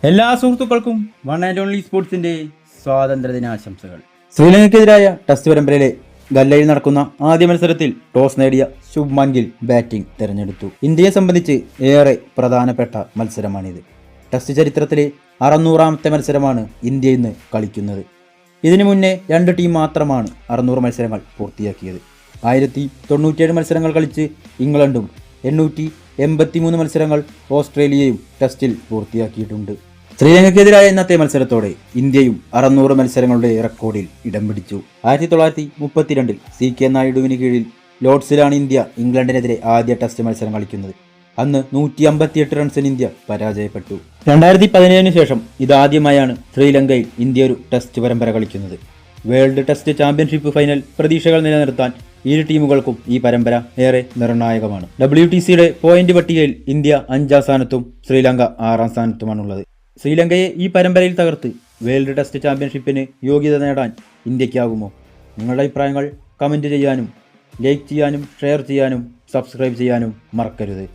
എല്ലാ സുഹൃത്തുക്കൾക്കും one and only സ്പോർട്സിന്റെ സ്വാതന്ത്ര്യദിനാശംസകൾ. ശ്രീലങ്കയ്ക്കെതിരായ test പരമ്പരയിലെ ഗല്ലയിൽ നടക്കുന്ന ആദ്യ മത്സരത്തിൽ ടോസ് നേടിയ ശുഭ്മാൻ ഗിൽ ബാറ്റിംഗ് തെരഞ്ഞെടുത്തു. ഇന്ത്യയെ സംബന്ധിച്ച് ഏറെ പ്രധാനപ്പെട്ട മത്സരമാണിത്. ടെസ്റ്റ് ചരിത്രത്തിലെ 600ാമത്തെ മത്സരമാണ് ഇന്ത്യ ഇന്ന് കളിക്കുന്നത്. ഇതിനു മുന്നേ 2 ടീം മാത്രമാണ് 600 മത്സരങ്ങൾ പൂർത്തിയാക്കിയത്. 1097 മത്സരങ്ങൾ കളിച്ച് ഇംഗ്ലണ്ടും 883 മത്സരങ്ങൾ ഓസ്ട്രേലിയയും ടെസ്റ്റിൽ പൂർത്തിയാക്കിയിട്ടുണ്ട്. ശ്രീലങ്കയ്ക്കെതിരായ ഇന്നത്തെ മത്സരത്തോടെ ഇന്ത്യയും 600 മത്സരങ്ങളുടെ റെക്കോർഡിൽ ഇടം പിടിച്ചു. 1932 CK നായിഡുവിന് കീഴിൽ ലോർഡ്സിലാണ് ഇന്ത്യ ഇംഗ്ലണ്ടിനെതിരെ ആദ്യ ടെസ്റ്റ് മത്സരം കളിക്കുന്നത്. അന്ന് 158 റൺസിന് ഇന്ത്യ പരാജയപ്പെട്ടു. 2017 ശേഷം ഇതാദ്യമായാണ് ശ്രീലങ്കയിൽ ഇന്ത്യ ഒരു ടെസ്റ്റ് പരമ്പര കളിക്കുന്നത്. വേൾഡ് ടെസ്റ്റ് ചാമ്പ്യൻഷിപ്പ് ഫൈനൽ പ്രതീക്ഷകൾ നിലനിർത്താൻ ഇരു ടീമുകൾക്കും ഈ പരമ്പര ഏറെ നിർണായകമാണ്. WTCയുടെ പോയിന്റ് പട്ടികയിൽ ഇന്ത്യ 5ാം സ്ഥാനത്തും ശ്രീലങ്ക 6ാം സ്ഥാനത്തുമാണുള്ളത്. ശ്രീലങ്കയെ ഈ പരമ്പരയിൽ തകർത്ത് വേൾഡ് ടെസ്റ്റ് ചാമ്പ്യൻഷിപ്പിന് യോഗ്യത നേടാൻ ഇന്ത്യക്കാകുമോ? നിങ്ങളുടെ അഭിപ്രായങ്ങൾ കമൻറ്റ് ചെയ്യാനും ലൈക്ക് ചെയ്യാനും ഷെയർ ചെയ്യാനും സബ്സ്ക്രൈബ് ചെയ്യാനും മറക്കരുത്.